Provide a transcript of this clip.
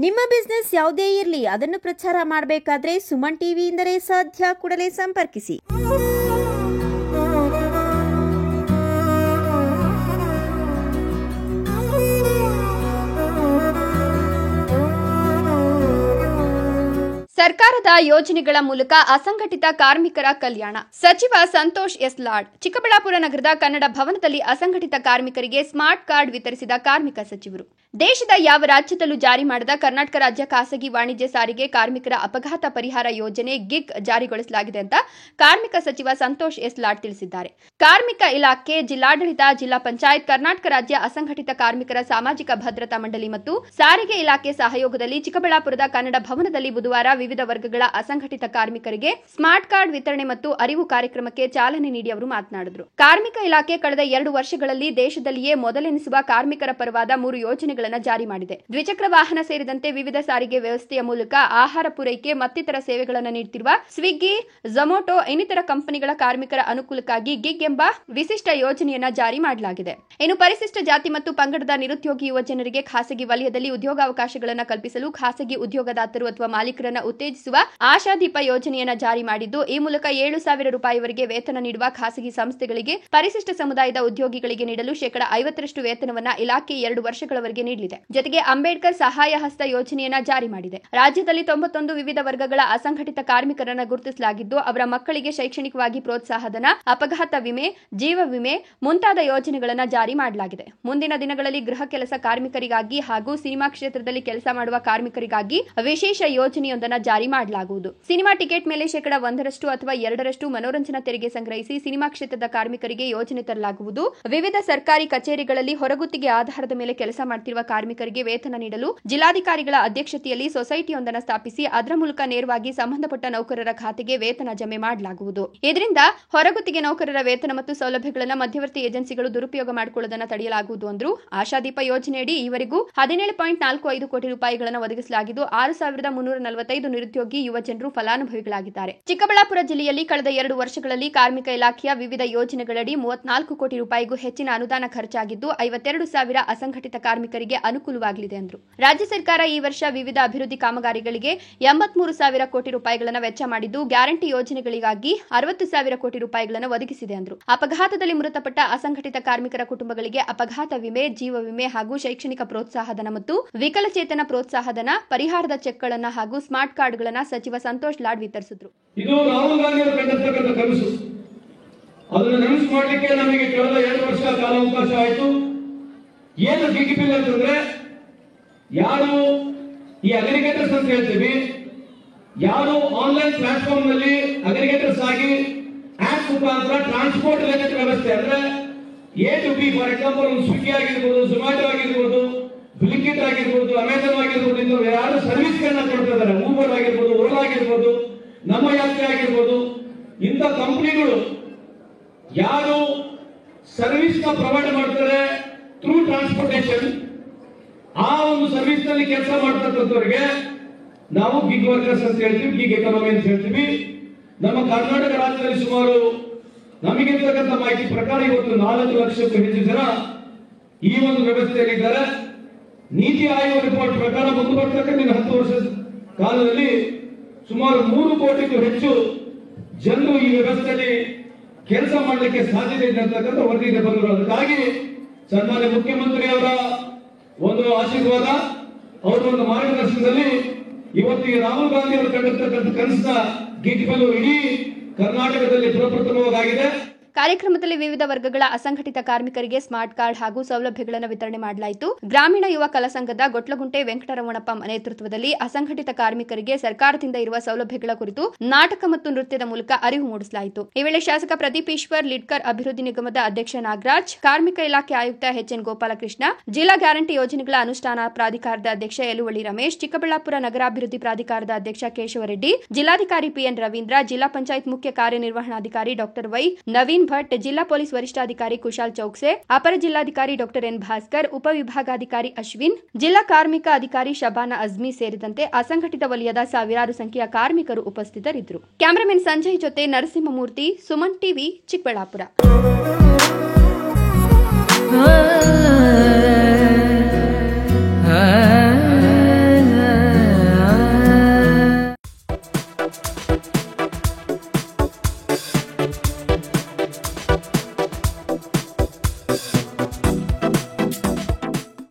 ನಿಮ್ಮ ಬಿಸ್ನೆಸ್ ಯಾವುದೇ ಇರಲಿ ಅದನ್ನು ಪ್ರಚಾರ ಮಾಡಬೇಕಾದ್ರೆ ಸುಮನ್ ಟಿವಿಯಿಂದಲೇ ಸಾಧ್ಯ. ಕೂಡಲೇ ಸಂಪರ್ಕಿಸಿ. ಸರ್ಕಾರದ ಯೋಜನೆಗಳ ಮೂಲಕ ಅಸಂಘಟಿತ ಕಾರ್ಮಿಕರ ಕಲ್ಯಾಣ. ಸಚಿವ ಸಂತೋಷ್ ಎಸ್ ಲಾಡ್ ಚಿಕ್ಕಬಳ್ಳಾಪುರ ನಗರದ ಕನ್ನಡ ಭವನದಲ್ಲಿ ಅಸಂಘಟಿತ ಕಾರ್ಮಿಕರಿಗೆ ಸ್ಮಾರ್ಟ್ ಕಾರ್ಡ್ ವಿತರಿಸಿದ ಕಾರ್ಮಿಕ ಸಚಿವರು. ದೇಶದ ಯಾವ ರಾಜ್ಯದಲ್ಲೂ ಜಾರಿ ಮಾಡದ ಕರ್ನಾಟಕ ರಾಜ್ಯ ಖಾಸಗಿ ವಾಣಿಜ್ಯ ಸಾರಿಗೆ ಕಾರ್ಮಿಕರ ಅಪಘಾತ ಪರಿಹಾರ ಯೋಜನೆ ಗಿಗ್ ಜಾರಿಗೊಳಿಸಲಾಗಿದೆ ಅಂತ ಕಾರ್ಮಿಕ ಸಚಿವ ಸಂತೋಷ್ ಎಸ್ ಲಾಡ್ ತಿಳಿಸಿದ್ದಾರೆ. ಕಾರ್ಮಿಕ ಇಲಾಖೆ, ಜಿಲ್ಲಾಡಳಿತ, ಜಿಲ್ಲಾ ಪಂಚಾಯತ್, ಕರ್ನಾಟಕ ರಾಜ್ಯ ಅಸಂಘಟಿತ ಕಾರ್ಮಿಕರ ಸಾಮಾಜಿಕ ಭದ್ರತಾ ಮಂಡಳಿ ಮತ್ತು ಸಾರಿಗೆ ಇಲಾಖೆ ಸಹಯೋಗದಲ್ಲಿ ಚಿಕ್ಕಬಳ್ಳಾಪುರದ ಕನ್ನಡ ಭವನದಲ್ಲಿ ಬುಧವಾರ ವಿವಿಧ ವರ್ಗಗಳ ಅಸಂಘಟಿತ ಕಾರ್ಮಿಕರಿಗೆ ಸ್ಮಾರ್ಟ್ ಕಾರ್ಡ್ ವಿತರಣೆ ಮತ್ತು ಅರಿವು ಕಾರ್ಯಕ್ರಮಕ್ಕೆ ಚಾಲನೆ ನೀಡಿ ಅವರು ಮಾತನಾಡಿದರು. ಕಾರ್ಮಿಕ ಇಲಾಖೆ ಕಳೆದ 2 ವರ್ಷಗಳಲ್ಲಿ ದೇಶದಲ್ಲಿಯೇ ಮೊದಲೆನಿಸುವ ಕಾರ್ಮಿಕರ ಪರವಾದ 3 ಯೋಜನೆಗಳನ್ನು ಜಾರಿ ಮಾಡಿದೆ. ದ್ವಿಚಕ್ರ ವಾಹನ ಸೇರಿದಂತೆ ವಿವಿಧ ಸಾರಿಗೆ ವ್ಯವಸ್ಥೆಯ ಮೂಲಕ ಆಹಾರ ಪೂರೈಕೆ ಮತ್ತಿತರ ಸೇವೆಗಳನ್ನು ನೀಡುತ್ತಿರುವ ಸ್ವಿಗ್ಗಿ, ಝೊಮ್ಯಾಟೊ ಇನ್ನಿತರ ಕಂಪನಿಗಳ ಕಾರ್ಮಿಕರ ಅನುಕೂಲಕ್ಕಾಗಿ ಗಿಗ್ ಎಂಬ ವಿಶಿಷ್ಟ ಯೋಜನೆಯನ್ನು ಜಾರಿ ಮಾಡಲಾಗಿದೆ. ಇನ್ನು ಪರಿಶಿಷ್ಟ ಜಾತಿ ಮತ್ತು ಪಂಗಡದ ನಿರುದ್ಯೋಗಿ ಯುವ ಜನರಿಗೆ ಖಾಸಗಿ ವಲಯದಲ್ಲಿ ಉದ್ಯೋಗಾವಕಾಶಗಳನ್ನು ಕಲ್ಪಿಸಲು ಖಾಸಗಿ ಉದ್ಯೋಗದಾತರು ಅಥವಾ ಮಾಲೀಕರನ್ನು ಉತ್ತೇಜಿಸುವ ಆಶಾದೀಪ ಯೋಜನೆಯನ್ನು ಜಾರಿ ಮಾಡಿದ್ದು, ಈ ಮೂಲಕ 7,000 ರೂಪಾಯಿವರೆಗೆ ವೇತನ ನೀಡುವ ಖಾಸಗಿ ಸಂಸ್ಥೆಗಳಿಗೆ ಪರಿಶಿಷ್ಟ ಸಮುದಾಯದ ಉದ್ಯೋಗಿಗಳಿಗೆ ನೀಡಲು ಶೇಕಡಾ 50% ವೇತನವನ್ನು ಇಲಾಖೆ 2 ವರ್ಷಗಳವರೆಗೆ ನೀಡಲಿದೆ. ಜೊತೆಗೆ ಅಂಬೇಡ್ಕರ್ ಸಹಾಯ ಹಸ್ತ ಯೋಜನೆಯನ್ನ ಜಾರಿ ಮಾಡಿದೆ. ರಾಜ್ಯದಲ್ಲಿ 91 ವಿವಿಧ ವರ್ಗಗಳ ಅಸಂಘಟಿತ ಕಾರ್ಮಿಕರನ್ನ ಗುರುತಿಸಲಾಗಿದ್ದು, ಅವರ ಮಕ್ಕಳಿಗೆ ಶೈಕ್ಷಣಿಕವಾಗಿ ಪ್ರೋತ್ಸಾಹಧನ, ಅಪಘಾತ ವಿಮೆ, ಜೀವ ವಿಮೆ ಮುಂತಾದ ಯೋಜನೆಗಳನ್ನು ಜಾರಿ ಮಾಡಲಾಗಿದೆ. ಮುಂದಿನ ದಿನಗಳಲ್ಲಿ ಗೃಹ ಕೆಲಸ ಕಾರ್ಮಿಕರಿಗಾಗಿ ಹಾಗೂ ಸಿನಿಮಾ ಕ್ಷೇತ್ರದಲ್ಲಿ ಕೆಲಸ ಮಾಡುವ ಕಾರ್ಮಿಕರಿಗಾಗಿ ವಿಶೇಷ ಯೋಜನೆಯೊಂದನ್ನು ಜಾರಿ ಮಾಡಲಾಗುವುದು. ಸಿನಿಮಾ ಟಿಕೆಟ್ ಮೇಲೆ ಶೇಕಡಾ 1% ಅಥವಾ 2% ಮನೋರಂಜನಾ ತೆರಿಗೆ ಸಂಗ್ರಹಿಸಿ ಸಿನಿಮಾ ಕ್ಷೇತ್ರದ ಕಾರ್ಮಿಕರಿಗೆ ಯೋಜನೆ ತರಲಾಗುವುದು. ವಿವಿಧ ಸರ್ಕಾರಿ ಕಚೇರಿಗಳಲ್ಲಿ ಹೊರಗುತ್ತಿಗೆ ಆಧಾರದ ಮೇಲೆ ಕೆಲಸ ಮಾಡುತ್ತಿರುವ ಕಾರ್ಮಿಕರಿಗೆ ವೇತನ ನೀಡಲು ಜಿಲ್ಲಾಧಿಕಾರಿಗಳ ಅಧ್ಯಕ್ಷತೆಯಲ್ಲಿ ಸೊಸೈಟಿಯೊಂದನ್ನು ಸ್ಥಾಪಿಸಿ ಅದರ ಮೂಲಕ ನೇರವಾಗಿ ಸಂಬಂಧಪಟ್ಟ ನೌಕರರ ಖಾತೆಗೆ ವೇತನ ಜಮೆ ಮಾಡಲಾಗುವುದು. ಇದರಿಂದ ಹೊರಗುತ್ತಿಗೆ ನೌಕರರ ವೇತನ ಮತ್ತು ಸೌಲಭ್ಯಗಳನ್ನು ಮಧ್ಯವರ್ತಿ ಏಜೆನ್ಸಿಗಳು ದುರುಪಯೋಗ ಮಾಡಿಕೊಳ್ಳುವುದನ್ನು ತಡೆಯಲಾಗುವುದು ಎಂದರು. ಆಶಾದೀಪ ಯೋಜನೆಯಡಿ ಈವರೆಗೂ 17.45 ಕೋಟಿ ರೂಪಾಯಿಗಳನ್ನು ಒದಗಿಸಲಾಗಿದ್ದು 6,345 ನಿರುದ್ಯೋಗಿ ಯುವ ಜನರು ಫಲಾನುಭವಿಗಳಾಗಿದ್ದಾರೆ. ಚಿಕ್ಕಬಳ್ಳಾಪುರ ಜಿಲ್ಲೆಯಲ್ಲಿ ಕಳೆದ 2 ವರ್ಷಗಳಲ್ಲಿ ಕಾರ್ಮಿಕ ಇಲಾಖೆಯ ವಿವಿಧ ಯೋಜನೆಗಳಡಿ 34 ಕೋಟಿ ರೂಪಾಯಿಗೂ ಹೆಚ್ಚಿನ ಅನುದಾನ ಖರ್ಚಾಗಿದ್ದು 52,000 ಅಸಂಘಟಿತ ಕಾರ್ಮಿಕರಿಗೆ ಅನುಕೂಲವಾಗಲಿದೆ ಎಂದರು. ರಾಜ್ಯ ಸರ್ಕಾರ ಈ ವರ್ಷ ವಿವಿಧ ಅಭಿವೃದ್ಧಿ ಕಾಮಗಾರಿಗಳಿಗೆ 83,000 ಕೋಟಿ ರೂಪಾಯಿಗಳನ್ನು ವೆಚ್ಚ ಮಾಡಿದ್ದು, ಗ್ಯಾರಂಟಿ ಯೋಜನೆಗಳಿಗಾಗಿ 60,000 ಕೋಟಿ ರೂಪಾಯಿಗಳನ್ನು ಒದಗಿಸಿದೆ ಎಂದರು. ಅಪಘಾತದಲ್ಲಿ ಮೃತಪಟ್ಟ ಅಸಂಘಟಿತ ಕಾರ್ಮಿಕರ ಕುಟುಂಬಗಳಿಗೆ ಅಪಘಾತ ವಿಮೆ, ಜೀವ ವಿಮೆ ಹಾಗೂ ಶೈಕ್ಷಣಿಕ ಪ್ರೋತ್ಸಾಹಧನ ಮತ್ತು ವಿಕಲಚೇತನ ಪ್ರೋತ್ಸಾಹಧನ ಪರಿಹಾರದ ಚೆಕ್ಗಳನ್ನು ಹಾಗೂ ಸ್ಮಾರ್ಟ್ ಕಾರ್ಡ್ಗಳನ್ನು ಸಚಿವ ಸಂತೋಷ್ ಲಾಡ್ ವಿತರಿಸಿದರು. ಇದು ರಾಹುಲ್ ಗಾಂಧಿ ಅವರು ಕಂಡಿರ್ತಕ್ಕಂಥ ಕನಸು. ಅದನ್ನು ನನಸು ಮಾಡಲಿಕ್ಕೆ ನಮಗೆ ಕಳೆದ 2 ವರ್ಷ ಕಾಲಾವಕಾಶ ಆಯಿತು. ಏನು ಗಿಗ್ ಬಿಲ್ ಅಂತಂದ್ರೆ, ಯಾರು ಈ ಅಗ್ರಿಗೇಟರ್ಸ್ ಅಂತ ಹೇಳ್ತೀವಿ, ಯಾರು ಆನ್ಲೈನ್ ಪ್ಲಾಟ್ಫಾರ್ಮ್ ನಲ್ಲಿ ಅಗ್ರಿಗೇಟರ್ಸ್ ಆಗಿ ಆಪ್ ಮುಖಾಂತರ ಟ್ರಾನ್ಸ್ಪೋರ್ಟ್ ರಿಲೇಟೆಡ್ ವ್ಯವಸ್ಥೆ ಅಂದ್ರೆ A to B, for example ಒಂದು ಸ್ವಿಗ್ಗಿ ಆಗಿರ್ಬೋದು, ಝೊಮ್ಯಾಟೊ ಆಗಿರ್ಬೋದು, ಬ್ಲಿಂಕಿಟ್ ಆಗಿರ್ಬೋದು, ಅಮೆಜಾನ್ ಆಗಿರ್ಬೋದು, ಇಂಥ ಯಾರು ಸರ್ವಿಸ್ ಗಳನ್ನ ಕೊಡ್ತಾ ಇದ್ದಾರೆ, ಊಬರ್ ಆಗಿರ್ಬೋದು, ಓಲಾ ಆಗಿರ್ಬೋದು, ನಮ್ಮ ಯಾತ್ರೆ ಆಗಿರ್ಬೋದು, ಇಂಥ ಕಂಪನಿಗಳು ಯಾರು ಸರ್ವಿಸ್ ನ ಪ್ರೊವೈಡ್ ಮಾಡ್ತಾರೆ ಥ್ರೂ ಟ್ರಾನ್ಸ್ಪೋರ್ಟೇಷನ್, ಆ ಒಂದು ಸರ್ವಿಸ್ ನಲ್ಲಿ ಕೆಲಸ ಮಾಡ್ತಕ್ಕಂಥವ್ರಿಗೆ ನಾವು ಗಿಗ್ ವರ್ಕರ್ಸ್ ಅಂತ ಹೇಳ್ತೀವಿ, ಗಿಗ್ ಎಕಾನಮಿ ಅಂತ ಹೇಳ್ತೀವಿ. ನಮ್ಮ ಕರ್ನಾಟಕ ರಾಜ್ಯದಲ್ಲಿ ಸುಮಾರು ನಮಗಿರ್ತಕ್ಕಂಥ ಮಾಹಿತಿ ಪ್ರಕಾರ ಇವತ್ತು 4 ಲಕ್ಷಕ್ಕೂ ಹೆಚ್ಚು ಜನ ಈ ಒಂದು ವ್ಯವಸ್ಥೆಯಲ್ಲಿದ್ದಾರೆ. ನೀತಿ ಆಯೋಗ ರಿಪೋರ್ಟ್ ಪ್ರಕಾರ ಮುಂದೆ ಬರ್ತಕ್ಕಂಥ 10 ವರ್ಷದ ಕಾಲದಲ್ಲಿ ಸುಮಾರು 3 ಕೋಟಿಗೂ ಹೆಚ್ಚು ಜನರು ಈ ವ್ಯವಸ್ಥೆಯಲ್ಲಿ ಕೆಲಸ ಮಾಡಲಿಕ್ಕೆ ಸಾಧ್ಯತೆ ಇದೆ ಅಂತಕ್ಕಂಥ ವರದಿಗೆ ಬಂದರು. ಅದಕ್ಕಾಗಿ ಸನ್ಮಾನ್ಯ ಮುಖ್ಯಮಂತ್ರಿ ಅವರ ಒಂದು ಆಶೀರ್ವಾದ, ಅವರ ಒಂದು ಮಾರ್ಗದರ್ಶನದಲ್ಲಿ ಇವತ್ತು ಈ ರಾಹುಲ್ ಗಾಂಧಿ ಅವರು ಕಂಡಿರ್ತಕ್ಕಂಥ ಕನಸಿನ ಗಿಗ್ ಬಿಲ್ ಇಡೀ ಕರ್ನಾಟಕದಲ್ಲಿ ಪ್ರಪ್ರಥಮವಾಗಿದೆ. ಕಾರ್ಯಕ್ರಮದಲ್ಲಿ ವಿವಿಧ ವರ್ಗಗಳ ಅಸಂಘಟಿತ ಕಾರ್ಮಿಕರಿಗೆ ಸ್ಮಾರ್ಟ್ ಕಾರ್ಡ್ ಹಾಗೂ ಸೌಲಭ್ಯಗಳನ್ನು ವಿತರಣೆ ಮಾಡಲಾಯಿತು. ಗ್ರಾಮೀಣ ಯುವ ಕಲಾ ಸಂಘದ ಗೊಟ್ಲಗುಂಟೆ ವೆಂಕಟರಮಣಪ್ಪ ನೇತೃತ್ವದಲ್ಲಿ ಅಸಂಘಟಿತ ಕಾರ್ಮಿಕರಿಗೆ ಸರ್ಕಾರದಿಂದ ಇರುವ ಸೌಲಭ್ಯಗಳ ಕುರಿತು ನಾಟಕ ಮತ್ತು ನೃತ್ಯದ ಮೂಲಕ ಅರಿವು ಮೂಡಿಸಲಾಯಿತು. ಈ ವೇಳೆ ಶಾಸಕ ಪ್ರದೀಪ್ ಈಶ್ವರ್, ಲಿಡ್ಕರ್ ಅಭಿವೃದ್ಧಿ ನಿಗಮದ ಅಧ್ಯಕ್ಷ ನಾಗರಾಜ್, ಕಾರ್ಮಿಕ ಇಲಾಖೆ ಆಯುಕ್ತ ಎಚ್.ಎನ್. ಗೋಪಾಲಕೃಷ್ಣ, ಜಿಲ್ಲಾ ಗ್ಯಾರಂಟಿ ಯೋಜನೆಗಳ ಅನುಷ್ಠಾನ ಪ್ರಾಧಿಕಾರದ ಅಧ್ಯಕ್ಷ ಯಲುವಳ್ಳಿ ರಮೇಶ್, ಚಿಕ್ಕಬಳ್ಳಾಪುರ ನಗರಾಭಿವೃದ್ಧಿ ಪ್ರಾಧಿಕಾರದ ಅಧ್ಯಕ್ಷ ಕೇಶವರೆಡ್ಡಿ, ಜಿಲ್ಲಾಧಿಕಾರಿ ಪಿಎನ್ ರವೀಂದ್ರ, ಜಿಲ್ಲಾ ಪಂಚಾಯತ್ ಮುಖ್ಯ ಕಾರ್ಯನಿರ್ವಹಣಾಧಿಕಾರಿ ಡಾಕ್ಟರ್ ವೈ ನವೀನ್ ಭಟ್, ಜಿಲ್ಲಾ ಪೊಲೀಸ್ ವರಿಷ್ಠಾಧಿಕಾರಿ ಕುಶಾಲ್ ಚೌಕ್ಸೆ, ಅಪರ ಜಿಲ್ಲಾಧಿಕಾರಿ ಡಾಕ್ಟರ್ ಎನ್ ಭಾಸ್ಕರ್, ಉಪವಿಭಾಗಾಧಿಕಾರಿ ಅಶ್ವಿನ್, ಜಿಲ್ಲಾ ಕಾರ್ಮಿಕ ಅಧಿಕಾರಿ ಶಬಾನಾ ಅಜ್ಮಿ ಸೇರಿದಂತೆ ಅಸಂಘಟಿತ ವಲಯದ ಸಾವಿರಾರು ಸಂಖ್ಯೆಯ ಕಾರ್ಮಿಕರು ಉಪಸ್ಥಿತರಿದ್ದರು. ಕ್ಯಾಮರಾಮನ್ ಸಂಜಯ್ ಜೊತೆ ನರಸಿಂಹಮೂರ್ತಿ, ಸುಮನ್ ಟಿವಿ, ಚಿಕ್ಕಬಳ್ಳಾಪುರ.